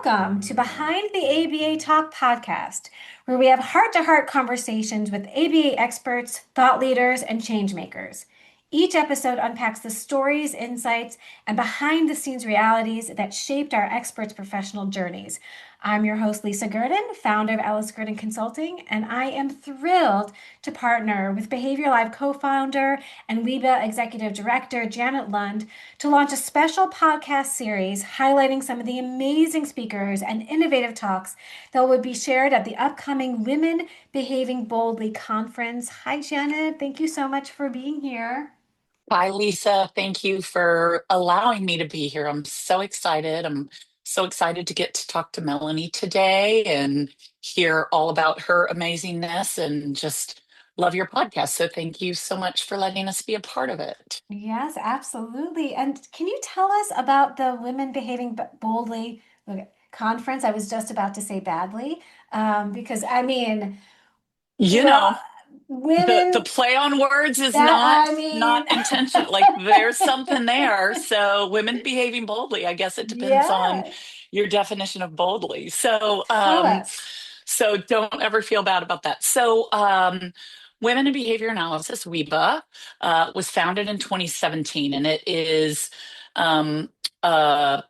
Welcome to Behind the ABA Talk podcast, where we have heart-to-heart conversations with ABA experts, thought leaders, and change makers. Each episode unpacks the stories, insights, and behind-the-scenes realities that shaped our experts' professional journeys. I'm your host, Lisa Gurdon, founder of Ellis Gurdon Consulting, and I am thrilled to partner with Behavior Live co-founder and WIBA executive director, Janet Lund, to launch a special podcast series highlighting some of the amazing speakers and innovative talks that will be shared at the upcoming Women Behaving Boldly conference. Hi, Janet. Thank you so much for being here. Hi, Lisa. Thank you for allowing me to be here. I'm so excited. I'm so excited to get to talk to Mellanie today and hear all about her amazingness and just love your podcast. So thank you so much for letting us be a part of it. Yes, absolutely. And can you tell us about the Women Behaving Boldly conference? I was just about to say badly, because I mean, You well, know, the women play on words is that not I mean, not intentional. Like there's something there. So women behaving boldly, I guess it depends on yes, your definition of boldly. So tell us. so don't ever feel bad about that. So Women in Behavior Analysis, WIBA, was founded in 2017, and it is a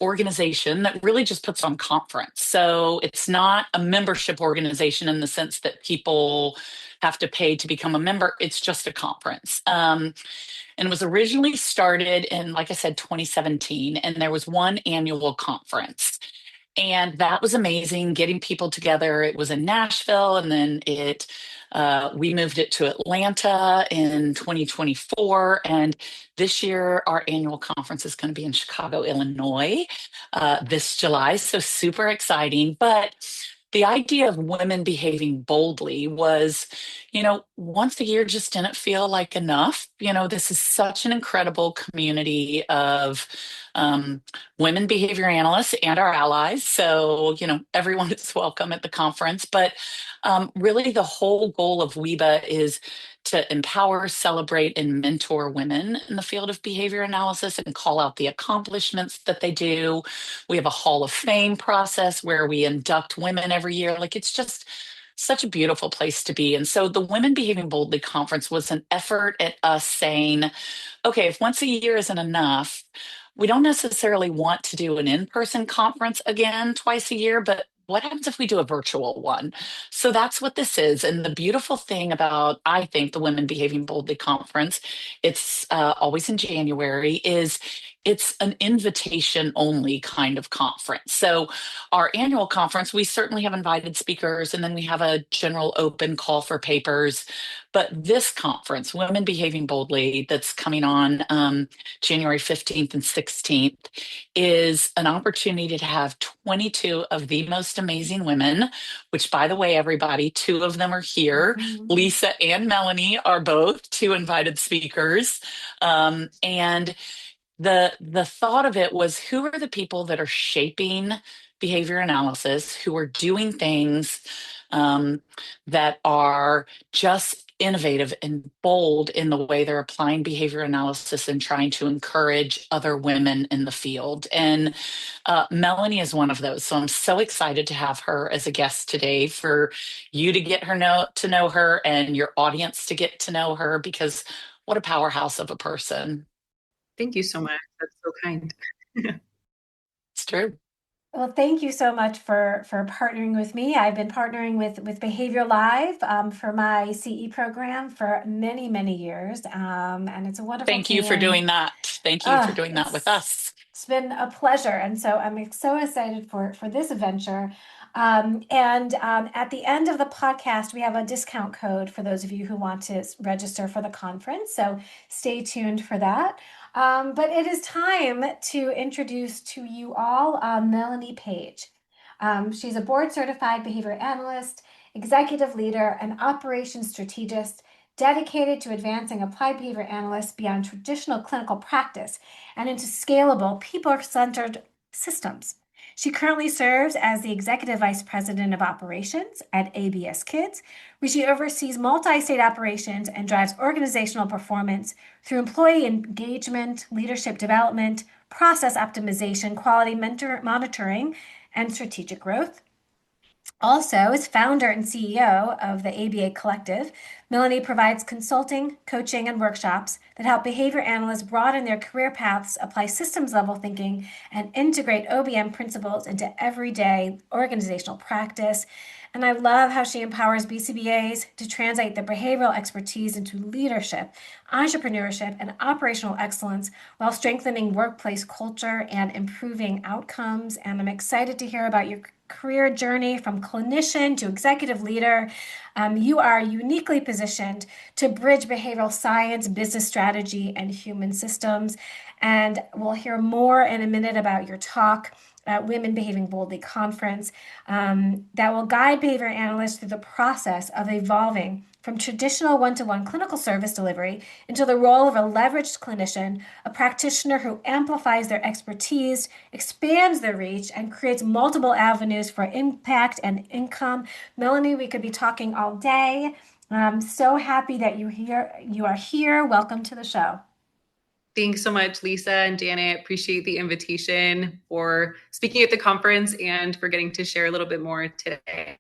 organization that really just puts on conference. So it's not a membership organization in the sense that people have to pay to become a member. It's just a conference. And it was originally started in, like I said, 2017, and there was one annual conference. And that was amazing, getting people together. It was in Nashville, and then it we moved it to Atlanta in 2024. And this year, our annual conference is going to be in Chicago, Illinois, this July. So super exciting. But the idea of women behaving boldly was, once a year just didn't feel like enough. This is such an incredible community of women behavior analysts and our allies. So, everyone is welcome at the conference. But really, the whole goal of WIBA is to empower, celebrate, and mentor women in the field of behavior analysis and call out the accomplishments that they do. We have a Hall of Fame process where we induct women every year. Like it's just such a beautiful place to be. And so the Women Behaving Boldly conference was an effort at us saying, okay, if once a year isn't enough, we don't necessarily want to do an in-person conference again twice a year, but what happens if we do a virtual one? So that's what this is. And the beautiful thing about, I think, the Women Behaving Boldly conference, it's always in January, is it's an invitation only kind of conference. So our annual conference, we certainly have invited speakers, and then we have a general open call for papers. But this conference, Women Behaving Boldly, that's coming on January 15th and 16th, is an opportunity to have 22 of the most amazing women, which, by the way, everybody, two of them are here. Mhm. Lisa and Mellanie are both two invited speakers. And the thought of it was, who are the people that are shaping behavior analysis, who are doing things that are just innovative and bold in the way they're applying behavior analysis and trying to encourage other women in the field. And Mellanie is one of those. So I'm so excited to have her as a guest today, for you to get to know her and your audience to get to know her, because what a powerhouse of a person. Thank you so much. That's so kind. It's true. Well, thank you so much for partnering with me. I've been partnering with Behavior Live for my CE program for many, many years, and it's a wonderful Thank you for team. doing that. Thank you for doing that with It's us. it's been a pleasure, and so I'm so excited for this adventure. And at the end of the podcast, we have a discount code for those of you who want to register for the conference. So stay tuned for that. But it is time to introduce to you all Mellanie Page. She's a board certified behavior analyst, executive leader, and operations strategist dedicated to advancing applied behavior analysts beyond traditional clinical practice and into scalable, people-centered systems. She currently serves as the Executive Vice President of Operations at ABS Kids, where she oversees multi-state operations and drives organizational performance through employee engagement, leadership development, process optimization, quality monitoring, and strategic growth. Also, as founder and CEO of the ABA Collective, Mellanie provides consulting, coaching, and workshops that help behavior analysts broaden their career paths, apply systems level thinking, and integrate OBM principles into everyday organizational practice. And I love how she empowers BCBAs to translate their behavioral expertise into leadership, entrepreneurship, and operational excellence while strengthening workplace culture and improving outcomes. And I'm excited to hear about your career journey from clinician to executive leader. You are uniquely positioned to bridge behavioral science, business strategy, and human systems. And we'll hear more in a minute about your talk at Women Behaving Boldly conference that will guide behavior analysts through the process of evolving from traditional one-to-one clinical service delivery into the role of a leveraged clinician, a practitioner who amplifies their expertise, expands their reach, and creates multiple avenues for impact and income. Mellanie, we could be talking all day. I'm so happy that you are here. Welcome to the show. Thanks so much, Lisa and Janet. Appreciate the invitation for speaking at the conference and for getting to share a little bit more today.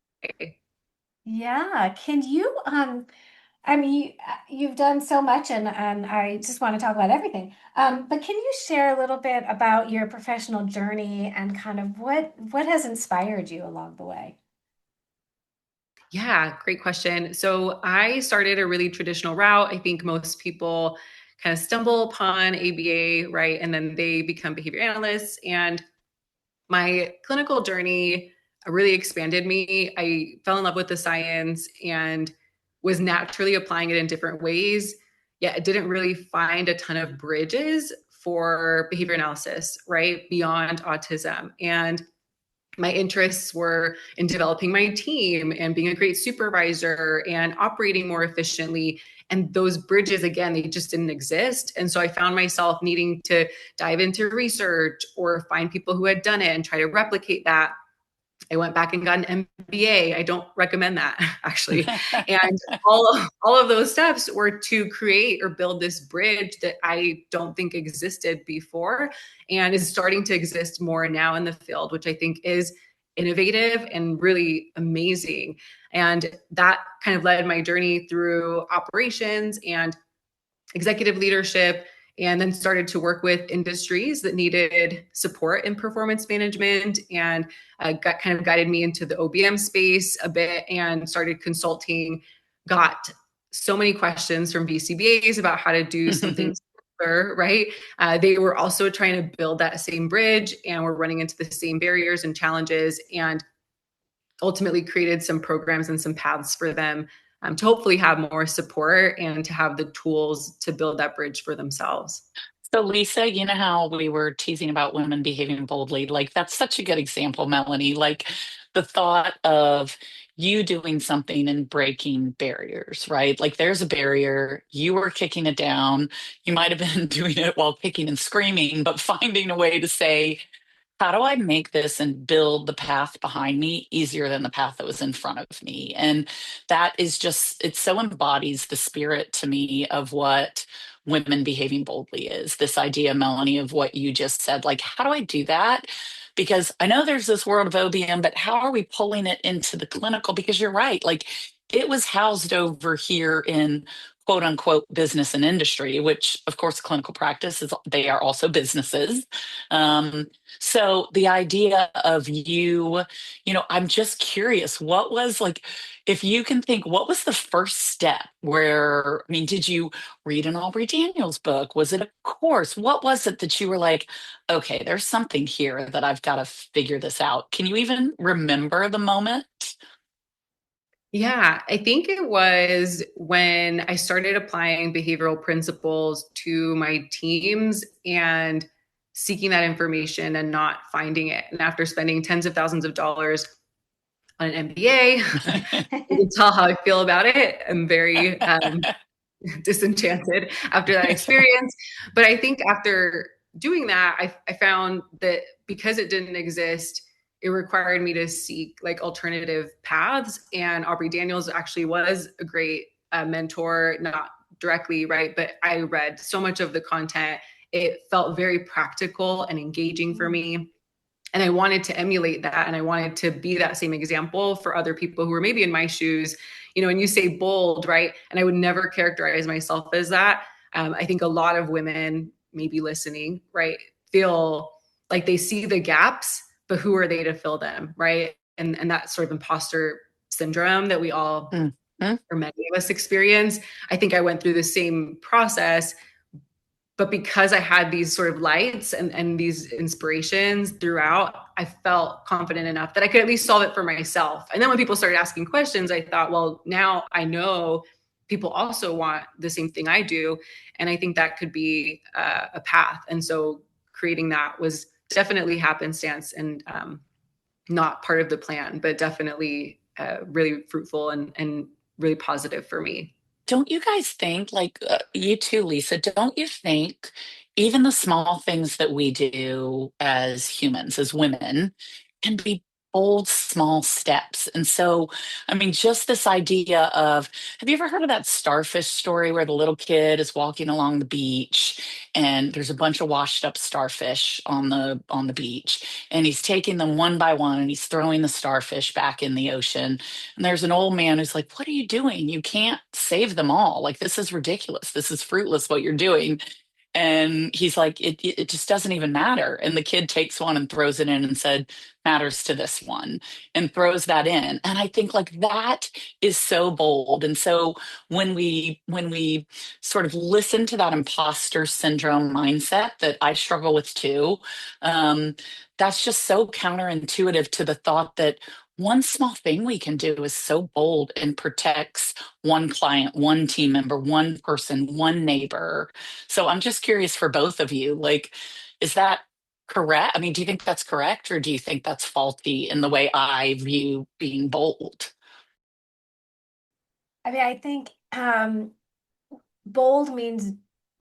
Yeah, can you I mean, you've done so much, and I just want to talk about everything. But can you share a little bit about your professional journey and kind of what has inspired you along the way? Yeah, great question. So I started a really traditional route. I think most people kind of stumble upon ABA, right? And then they become behavior analysts. And my clinical journey really expanded me. I fell in love with the science and was naturally applying it in different ways. Yet I didn't really find a ton of bridges for behavior analysis, right? Beyond autism. And my interests were in developing my team and being a great supervisor and operating more efficiently. And those bridges, again, they just didn't exist. And so I found myself needing to dive into research or find people who had done it and try to replicate that. I went back and got an MBA. I don't recommend that, actually. And all of those steps were to create or build this bridge that I don't think existed before and is starting to exist more now in the field, which I think is innovative and really amazing. And that kind of led my journey through operations and executive leadership, and then started to work with industries that needed support in performance management, and got kind of guided me into the OBM space a bit and started consulting. Got so many questions from BCBAs about how to do some things better, right? They were also trying to build that same bridge and were running into the same barriers and challenges, and ultimately created some programs and some paths for them to hopefully have more support and to have the tools to build that bridge for themselves. So, Lisa, you know how we were teasing about women behaving boldly? Like, that's such a good example, Mellanie. Like, the thought of you doing something and breaking barriers, right? Like, there's a barrier, you were kicking it down. You might have been doing it while kicking and screaming, but finding a way to say, how do I make this and build the path behind me easier than the path that was in front of me? And that is just, it so embodies the spirit to me of what women behaving boldly is. This idea, Mellanie, of what you just said, like, how do I do that? Because I know there's this world of OBM, but how are we pulling it into the clinical? Because you're right, like, it was housed over here in quote unquote business and industry, which of course clinical practice is, they are also businesses. So the idea of I'm just curious, what was like, if you can think, what was the first step where, I mean, did you read an Aubrey Daniels book? Was it a course? What was it that you were like, okay, there's something here that I've got to figure this out? Can you even remember the moment? Yeah, I think it was when I started applying behavioral principles to my teams and seeking that information and not finding it. And after spending tens of thousands of dollars on an MBA, you can tell how I feel about it. I'm very disenchanted after that experience. But I think after doing that, I found that because it didn't exist, it required me to seek like alternative paths. And Aubrey Daniels actually was a great mentor, not directly, right? But I read so much of the content it felt very practical and engaging for me. And I wanted to emulate that. And I wanted to be that same example for other people who were maybe in my shoes, and you say bold, right? And I would never characterize myself as that. I think a lot of women maybe listening, right, feel like they see the gaps, but who are they to fill them, right? And that sort of imposter syndrome that we all, or many of us, experience. I think I went through the same process, but because I had these sort of lights and these inspirations throughout, I felt confident enough that I could at least solve it for myself. And then when people started asking questions, I thought, well, now I know people also want the same thing I do. And I think that could be a path. And so creating that was definitely happenstance and not part of the plan, but definitely really fruitful and really positive for me. Don't you guys think, like you too, Lisa, don't you think even the small things that we do as humans, as women, can be bold, small steps? And so, I mean, just this idea of, have you ever heard of that starfish story where the little kid is walking along the beach and there's a bunch of washed up starfish on the beach, and he's taking them one by one and he's throwing the starfish back in the ocean, and there's an old man who's like, "What are you doing? You can't save them all. Like, this is ridiculous. This is fruitless what you're doing." And he's like, it just doesn't even matter. And the kid takes one and throws it in and said, "Matters to this one," and throws that in. And I think like that is so bold. And so when we sort of listen to that imposter syndrome mindset that I struggle with too, that's just so counterintuitive to the thought that one small thing we can do is so bold and protects one client, one team member, one person, one neighbor. So I'm just curious for both of you, like, is that correct? I mean, do you think that's correct, or do you think that's faulty in the way I view being bold? I mean, I think bold means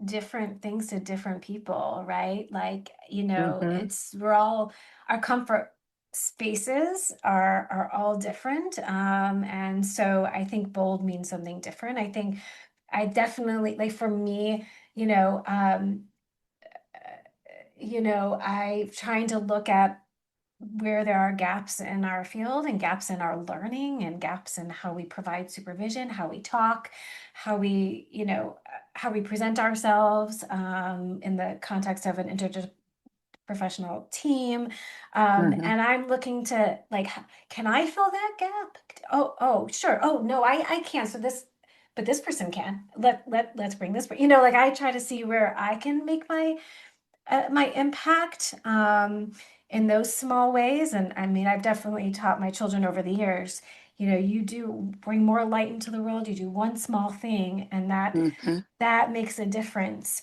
different things to different people, right? Like, Hmm. we're all, our comfort spaces are all different. And so I think bold means something different. I think I definitely, like, for me, you know, I trying to look at where there are gaps in our field and gaps in our learning and gaps in how we provide supervision, how we talk, how we, how we present ourselves in the context of an interprofessional team. Hmm. And I'm looking to, like, can I fill that gap? Oh, sure. Oh, no, I can't. So but this person can. Let's bring this, like, I try to see where I can make my impact in those small ways. And I mean, I've definitely taught my children over the years, you do bring more light into the world, you do one small thing, and Hmm. that makes a difference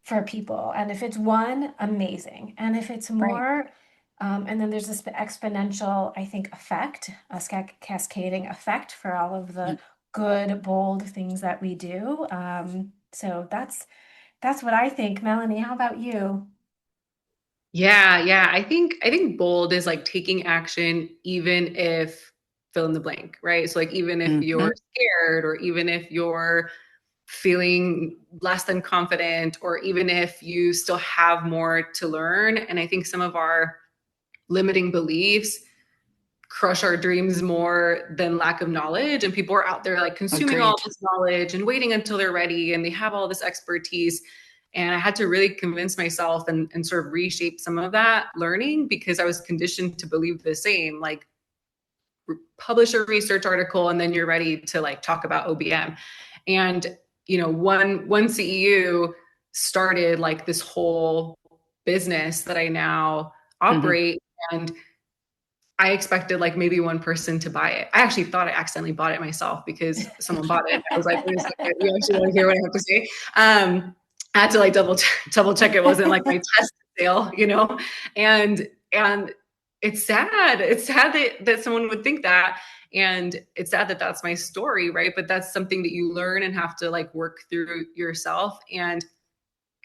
for people. And if it's one, amazing. And if it's Right. more, and then there's this exponential, I think, effect, a cascading effect for all of the good, bold things that we do. So that's what I think. Mellanie, how about you? Yeah. I think bold is like taking action even if fill in the blank, right? So like even if Hmm. you're scared or even if you're feeling less than confident or even if you still have more to learn. And I think some of our limiting beliefs crush our dreams more than lack of knowledge. And people are out there like consuming all Agreed. this knowledge and waiting until they're ready and they have all this expertise. And I had to really convince myself and sort of reshape some of that learning because I was conditioned to believe the same, like publish a research article and then you're ready to like talk about OBM. And one CEU started like this whole business that I now Hmm. operate. And I expected like maybe one person to buy it. I actually thought I accidentally bought it myself because someone bought it. I was like, wait a second, you actually want to hear what I have to say? I had to like double check it wasn't like my test sale, and it's sad. It's sad that someone would think that. And it's sad that that's my story, right? But that's something that you learn and have to like work through yourself. And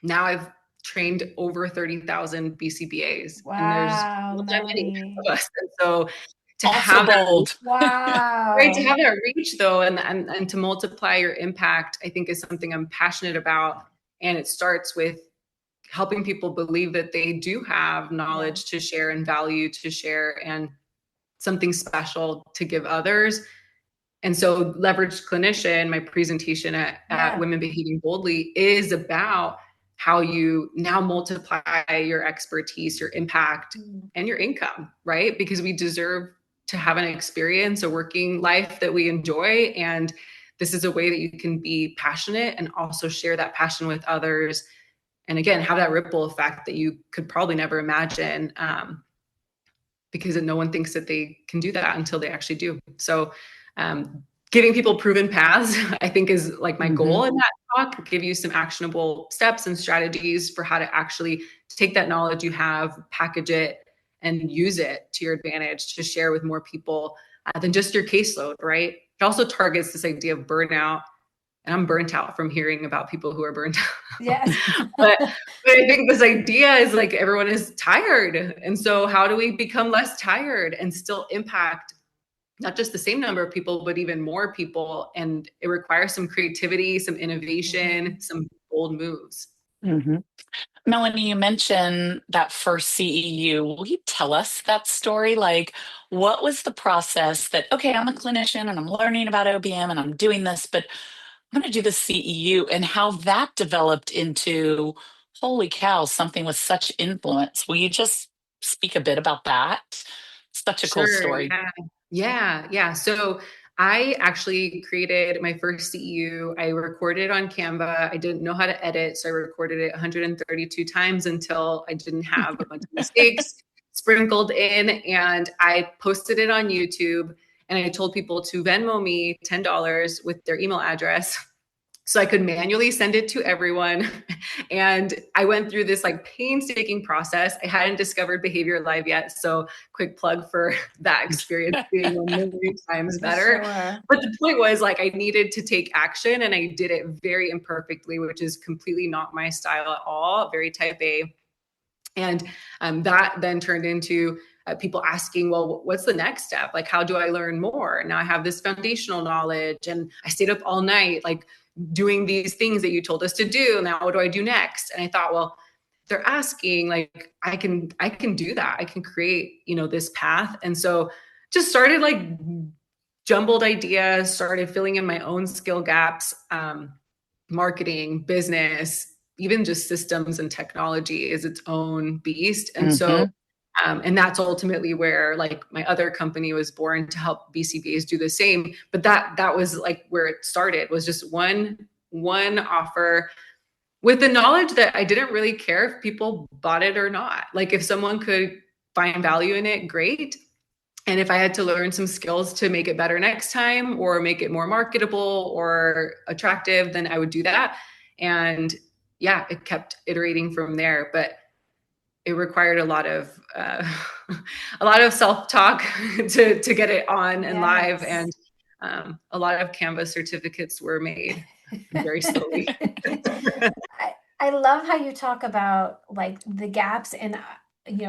now I've trained over 30,000 BCBAs, and there's Wow, multi Mellanie. of us. And so to Also have that, bold. right, to Wow. have that reach though, and to multiply your impact, I think is something I'm passionate about. And it starts with helping people believe that they do have knowledge to share and value to share and something special to give others. And so Leverage Clinician, my presentation at Women Behaving Boldly, is about how you now multiply your expertise, your impact, and your income, right? Because we deserve to have an experience, a working life that we enjoy. And this is a way that you can be passionate and also share that passion with others. And again, have that ripple effect that you could probably never imagine, because no one thinks that they can do that until they actually do. So giving people proven paths, I think, is like my goal in that talk. Give you some actionable steps and strategies for how to actually take that knowledge you have, package it, and use it to your advantage to share with more people than just your caseload, right? It also targets this idea of burnout. And I'm burnt out from hearing about people who are burnt out. Yes. but I think this idea is like everyone is tired. And so how do we become less tired and still impact not just the same number of people, but even more people? And it requires some creativity, some innovation, some bold moves. Mellanie, you mentioned that first CEU. Will you tell us that story? Like, what was the process that, okay, I'm a clinician and I'm learning about OBM and I'm doing this, but I'm going to do the CEU, and how that developed into, holy cow, something with such influence. Will you just speak a bit about that? Such a cool story. Yeah. So I actually created my first CEU. I recorded on Canva. I didn't know how to edit, so I recorded it 132 times until I didn't have a bunch of mistakes sprinkled in. And I posted it on YouTube, and I told people to Venmo me $10 with their email address so I could manually send it to everyone. And I went through this like painstaking process. I hadn't discovered Behavior Live yet, so quick plug for that experience being a million times better. Sure. But the point was, like, I needed to take action, and I did it very imperfectly, which is completely not my style at all, very type A. And that then turned into people asking, well, what's the next step? Like, how do I learn more? Now I have this foundational knowledge, and I stayed up all night, like, doing these things that you told us to do. Now what do I do next? And I thought, well, they're asking, like, I can do that. I can create, this path. And so just started like jumbled ideas, started filling in my own skill gaps, marketing, business, even just systems and technology is its own beast. And so and that's ultimately where like my other company was born, to help BCBAs do the same. But that was like where it started, was just one offer, with the knowledge that I didn't really care if people bought it or not. Like, if someone could find value in it, great. And if I had to learn some skills to make it better next time, or make it more marketable or attractive, then I would do that. And yeah, it kept iterating from there. But it required a lot of self-talk to get it on and live, and a lot of Canva certificates were made very slowly. I love how you talk about like the gaps in,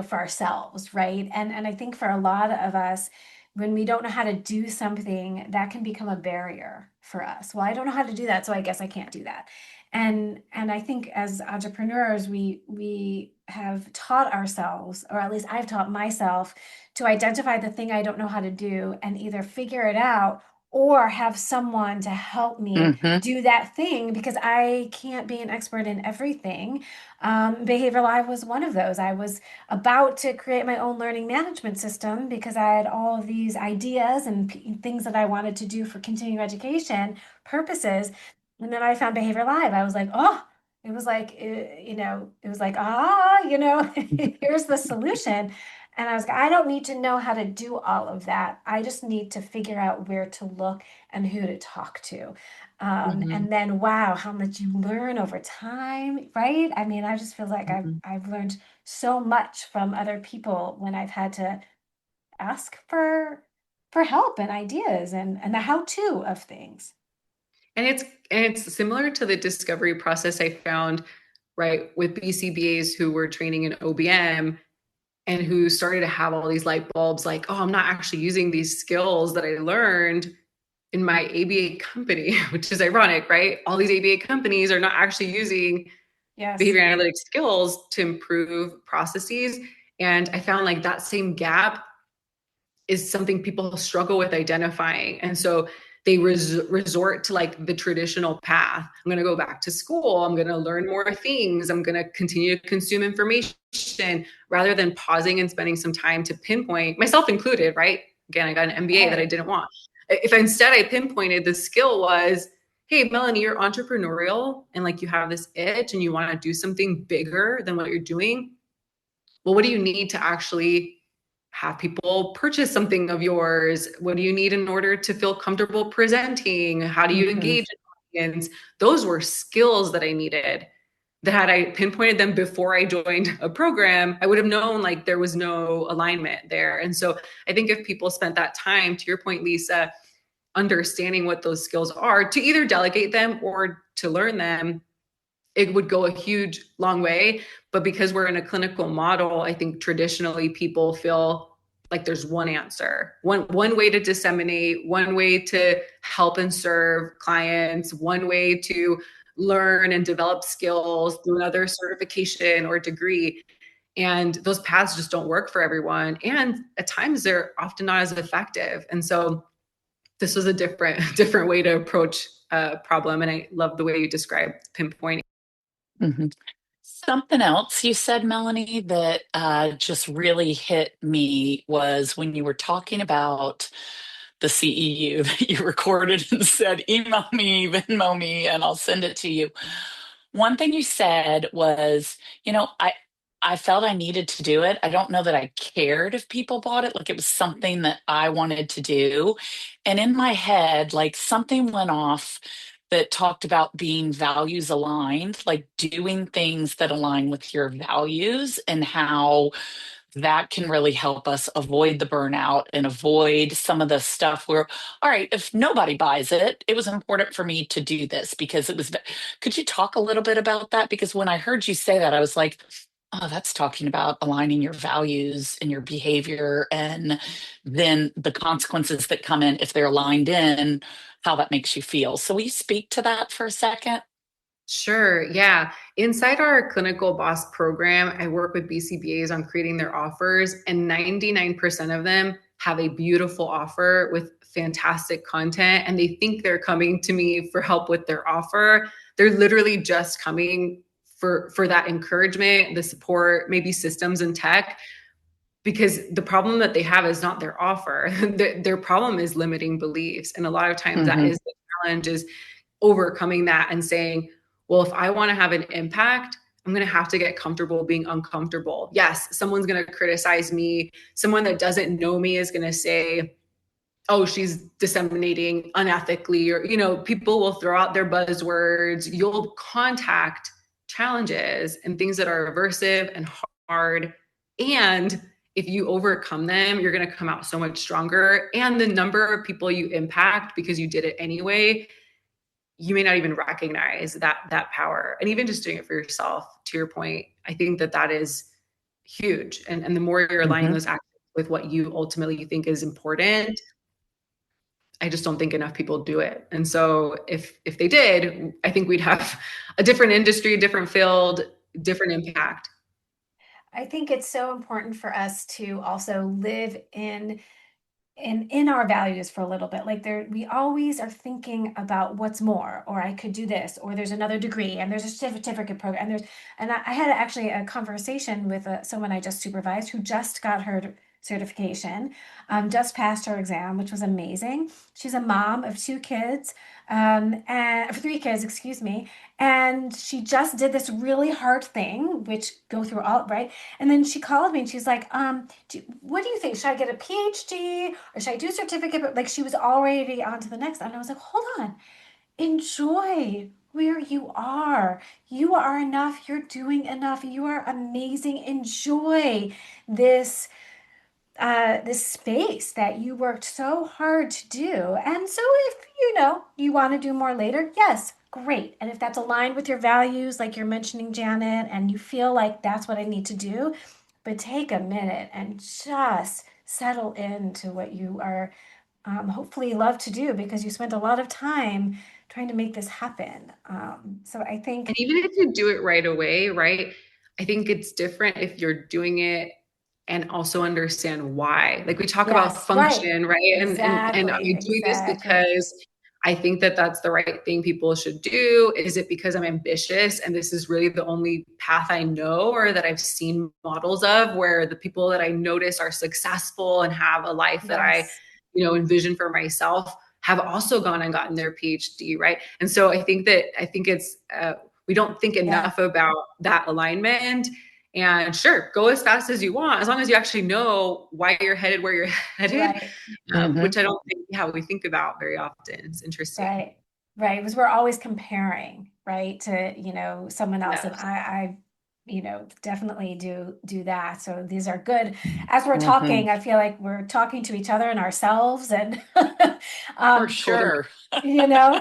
for ourselves, right? And I think for a lot of us, when we don't know how to do something, that can become a barrier for us. Well, I don't know how to do that, so I guess I can't do that. And I think as entrepreneurs, we have taught ourselves, or at least I've taught myself, to identify the thing I don't know how to do and either figure it out or have someone to help me do that thing, because I can't be an expert in everything. Behavior Live was one of those. I was about to create my own learning management system because I had all of these ideas and things that I wanted to do for continuing education purposes. And then I found Behavior Live. I was like, oh, it was like, here's the solution. And I was like, I don't need to know how to do all of that. I just need to figure out where to look and who to talk to. And then, wow, how much you learn over time, right? I mean, I just feel like I've learned so much from other people when I've had to ask for help and ideas and the how-to of things. And it's similar to the discovery process I found, right, with BCBAs who were training in OBM and who started to have all these light bulbs, like, oh, I'm not actually using these skills that I learned in my ABA company, which is ironic, right? All these ABA companies are not actually using Yes. behavior analytics skills to improve processes. And I found like that same gap is something people struggle with identifying. And so they resort to like the traditional path. I'm going to go back to school. I'm going to learn more things. I'm going to continue to consume information rather than pausing and spending some time to pinpoint, myself included, right? Again, I got an MBA that I didn't want. If instead I pinpointed the skill was, hey, Mellanie, you're entrepreneurial and like you have this itch and you want to do something bigger than what you're doing. Well, what do you need to actually have people purchase something of yours? What do you need in order to feel comfortable presenting? How do you engage an audience? Those were skills that I needed. That had I pinpointed them before I joined a program, I would have known like there was no alignment there. And so I think if people spent that time, to your point, Lisa, understanding what those skills are to either delegate them or to learn them, it would go a huge long way. But because we're in a clinical model, I think traditionally people feel like there's one answer, one way to disseminate, one way to help and serve clients, one way to learn and develop skills through another certification or degree. And those paths just don't work for everyone. And at times they're often not as effective. And so this was a different way to approach a problem. And I love the way you described pinpointing. Mhm. Something else you said, Mellanie, that just really hit me was when you were talking about the CEU that you recorded and said, email me, Venmo me, and I'll send it to you. One thing you said was, I felt I needed to do it. I don't know that I cared if people bought it. Like it was something that I wanted to do. And in my head, like something went off that talked about being values aligned, like doing things that align with your values and how that can really help us avoid the burnout and avoid some of the stuff where, all right, if nobody buys it, it was important for me to do this because it was. Could you talk a little bit about that? Because when I heard you say that, I was like, oh, that's talking about aligning your values and your behavior and then the consequences that come in if they're aligned in, how that makes you feel. So will you speak to that for a second? Sure. Yeah. Inside our clinical boss program, I work with BCBAs on creating their offers, and 99% of them have a beautiful offer with fantastic content. And they think they're coming to me for help with their offer. They're literally just coming for that encouragement, the support, maybe systems and tech, because the problem that they have is not their offer. Their problem is limiting beliefs. And a lot of times that Mm-hmm. is the challenge, is overcoming that and saying, well, if I want to have an impact, I'm going to have to get comfortable being uncomfortable. Yes, someone's going to criticize me. Someone that doesn't know me is going to say, oh, she's disseminating unethically, or, people will throw out their buzzwords. You'll contact challenges and things that are aversive and hard. And if you overcome them, you're going to come out so much stronger. And the number of people you impact because you did it anyway, you may not even recognize that power. And even just doing it for yourself, to your point, I think that is huge. And the more you're aligning Mm-hmm. those actions with what you ultimately think is important, I just don't think enough people do it. And so if they did, I think we'd have a different industry, different field, different impact. I think it's so important for us to also live in our values for a little bit. Like we always are thinking about what's more, or I could do this, or there's another degree, and there's a certificate program, and I had actually a conversation with someone I just supervised who just got her certification, just passed her exam, which was amazing. She's a mom of two kids, and three kids, excuse me, and she just did this really hard thing, which go through all right. And then she called me and she's like, what do you think? Should I get a PhD or should I do a certificate? But like she was already on to the next. And I was like, hold on, enjoy where you are. You are enough. You're doing enough. You are amazing. Enjoy this this space that you worked so hard to do. And so if you want to do more later, yes, great. And if that's aligned with your values, like you're mentioning, Janet, and you feel like that's what I need to do, but take a minute and just settle into what you are hopefully love to do because you spent a lot of time trying to make this happen. So I And think, even if you do it right away, right? I think it's different if you're doing it and also understand why. Like we talk about yes, right. function, right? And am Exactly, I doing this exactly. because I think that that's the right thing people should do? Is it because I'm ambitious and this is really the only path I know or that I've seen models of where the people that I notice are successful and have a life that I, Yes, envision for myself have also gone and gotten their PhD, right? And so I think it's we don't think yeah, enough about that alignment. And sure, go as fast as you want, as long as you actually know why you're headed where you're headed, right, which I don't think we think about very often. It's interesting. right, right. Because we're always comparing, right, to, someone else. And Yes. I definitely do that. So these are good. As we're Hmm. talking, I feel like we're talking to each other and ourselves and For Totally. sure. you know.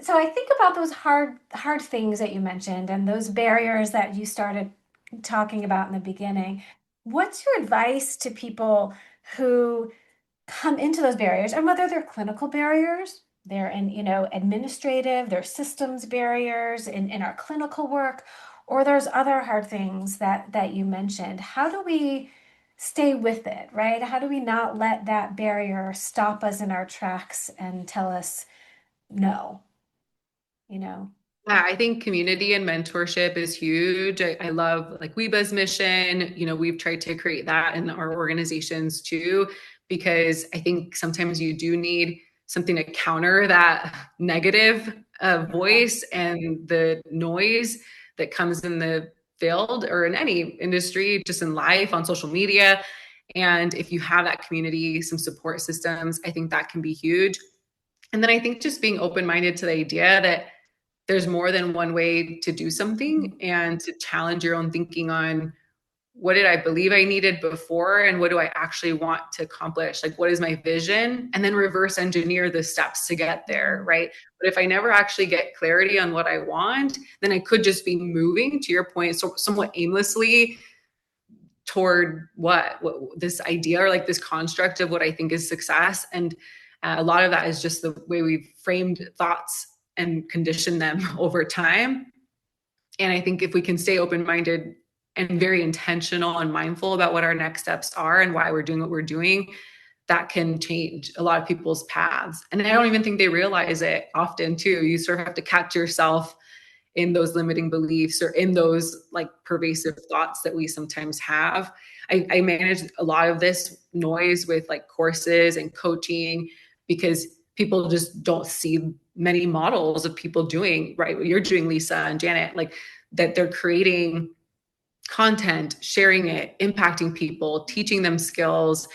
So I think about those hard things that you mentioned and those barriers that you started talking about in the beginning. What's your advice to people who come into those barriers, and whether they're clinical barriers, they're in, administrative, they're systems barriers in our clinical work, or there's other hard things that you mentioned. How do we stay with it, right? How do we not let that barrier stop us in our tracks and tell us no, you know? Yeah, I think community and mentorship is huge. I love like WIBA's mission. We've tried to create that in our organizations too, because I think sometimes you do need something to counter that negative Yeah. voice and the noise that comes in the field or in any industry, just in life, on social media. And if you have that community, some support systems, I think that can be huge. And then I think just being open minded to the idea that there's more than one way to do Mhm. something and to challenge your own thinking on what did I believe I needed before and what do I actually want to accomplish? Like, what is my vision? And then reverse engineer the steps to get there, Mhm. right? But if I never actually get clarity on what I want, then I could just be moving, to your point, so somewhat aimlessly toward what this idea or like this construct of what I think is success. And a lot of that is just the way we've framed thoughts and conditioned them over time. And I think if we can stay open minded and very intentional and mindful about what our next steps are and why we're doing what we're doing, that can change a lot of people's paths. And I don't even think they realize it often, too. You sort of have to catch yourself in those limiting beliefs or in those like pervasive thoughts that we sometimes have. I manage a lot of this noise with like courses and coaching because people just don't see many models of people doing right what you're doing, Lisa and Janet, like that they're creating content, sharing it, impacting people, teaching them skills,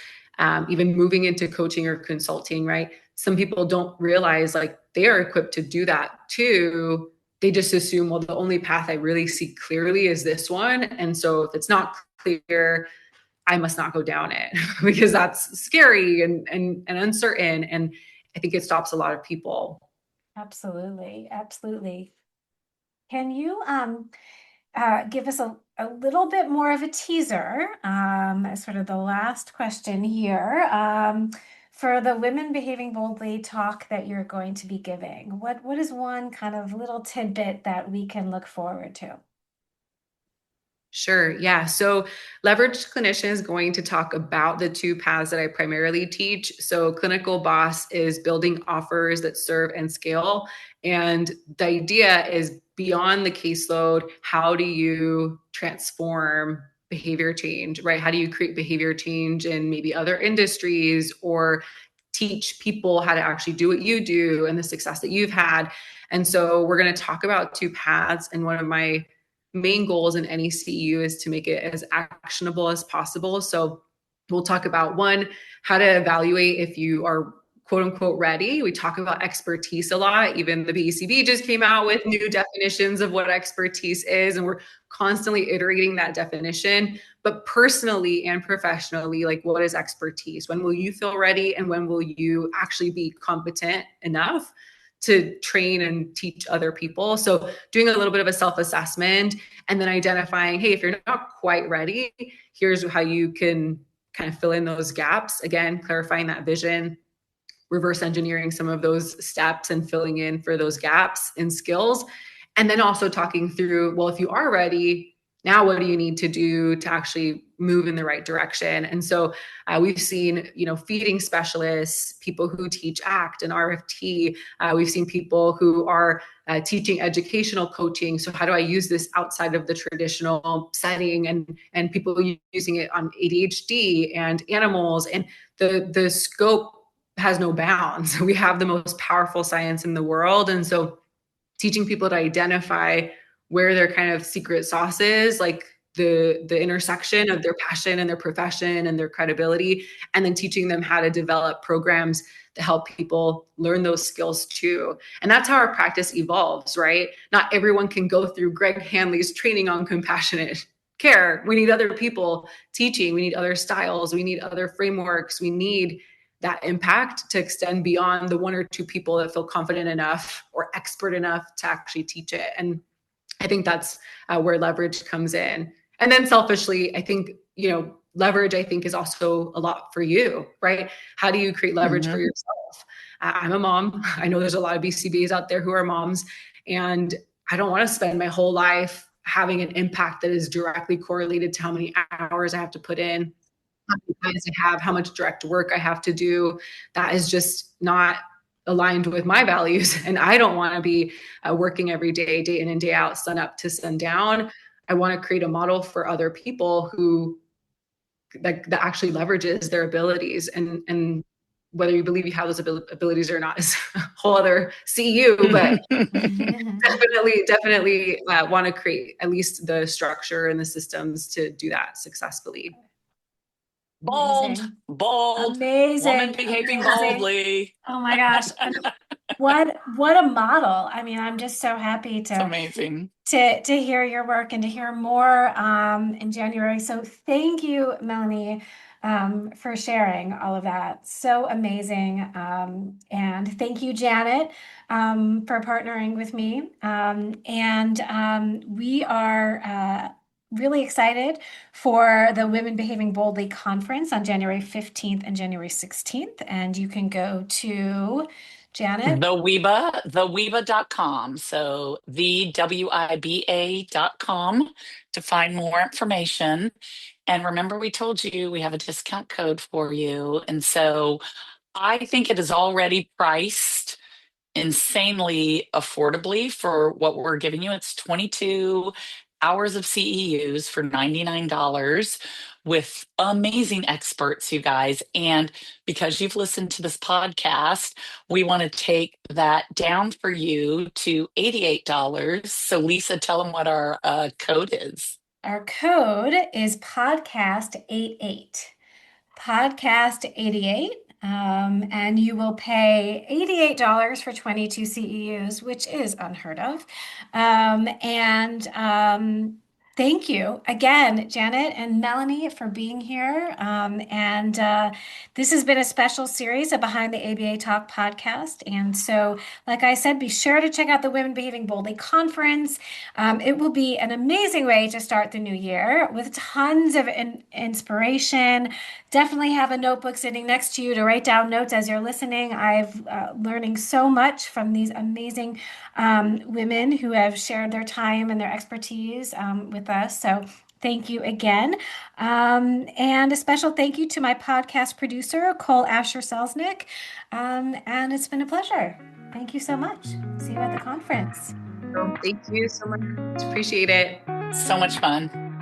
even moving into coaching or consulting, right? Some people don't realize like they are equipped to do that too. They just assume, well, the only path I really see clearly is this one. And so if it's not clear, I must not go down it because that's scary and uncertain. And I think it stops a lot of people. Absolutely, absolutely. Can you give us a little bit more of a teaser, as sort of the last question here, for the Women Behaving Boldly talk that you're going to be giving? What is one kind of little tidbit that we can look forward to? Sure. Yeah. So, Leveraged Clinician is going to talk about the two paths that I primarily teach. So, Clinical Boss is building offers that serve and scale. And the idea is beyond the caseload, how do you transform behavior change, right? How do you create behavior change in maybe other industries or teach people how to actually do what you do and the success that you've had? And so, we're going to talk about two paths. And one of my main goals in any CEU is to make it as actionable as possible. So we'll talk about one, how to evaluate if you are quote unquote ready. We talk about expertise a lot. Even the BCB just came out with new definitions of what expertise is, and we're constantly iterating that definition. But personally and professionally, like what is expertise? When will you feel ready? And when will you actually be competent enough to train and teach other people? So doing a little bit of a self-assessment and then identifying, hey, if you're not quite ready, here's how you can kind of fill in those gaps. Again, clarifying that vision, reverse engineering some of those steps and filling in for those gaps in skills. And then also talking through, well, if you are ready, now what do you need to do to actually move in the right direction? And so we've seen, feeding specialists, people who teach ACT and RFT. We've seen people who are teaching educational coaching. So how do I use this outside of the traditional setting, and people using it on ADHD and animals, and the scope has no bounds. We have the most powerful science in the world. And so teaching people to identify where their kind of secret sauce is, like the intersection of their passion and their profession and their credibility, and then teaching them how to develop programs to help people learn those skills too. And that's how our practice evolves, right? Not everyone can go through Greg Hanley's training on compassionate care. We need other people teaching. We need other styles. We need other frameworks. We need that impact to extend beyond the one or two people that feel confident enough or expert enough to actually teach it. And I think that's where leverage comes in. And then selfishly, I think, leverage, I think, is also a lot for you, right? How do you create leverage for yourself? I'm a mom. I know there's a lot of BCBAs out there who are moms, and I don't want to spend my whole life having an impact that is directly correlated to how many hours I have to put in, how many clients I have, how much direct work I have to do. That is just not aligned with my values. And I don't want to be working every day, day in and day out, sun up to sun down. I want to create a model for other people who that actually leverages their abilities. And whether you believe you have those abilities or not is a whole other CEU, but definitely want to create at least the structure and the systems to do that successfully. Bold, Amazing. woman behaving boldly. Oh my gosh. What a model. I mean, I'm just so happy It's amazing to hear your work and to hear more in January. So thank you, Mellanie, for sharing all of that. So amazing. And thank you, Janet, for partnering with me. We are really excited for the Women Behaving Boldly conference on January 15th and January 16th. And you can go to Janet. TheWIBA.com. So the WIBA.com to find more information. And remember, we told you we have a discount code for you. And so I think it is already priced insanely affordably for what we're giving you. It's 22 hours of CEUs for $99 with amazing experts, you guys. And because you've listened to this podcast, we want to take that down for you to $88. So Lisa, tell them what our code is. Our code is podcast88. Podcast88. And you will pay $88 for 22 CEUs, which is unheard of. Thank you again, Janet and Mellanie, for being here. This has been a special series of Behind the ABA Talk podcast. And so, like I said, be sure to check out the Women Behaving Boldly conference. It will be an amazing way to start the new year with tons of inspiration. Definitely have a notebook sitting next to you to write down notes as you're listening. I've learning so much from these amazing women who have shared their time and their expertise with us. So thank you again. And a special thank you to my podcast producer, Cole Asher-Selznick. And it's been a pleasure. Thank you so much. See you at the conference. Thank you so much. Appreciate it. So much fun.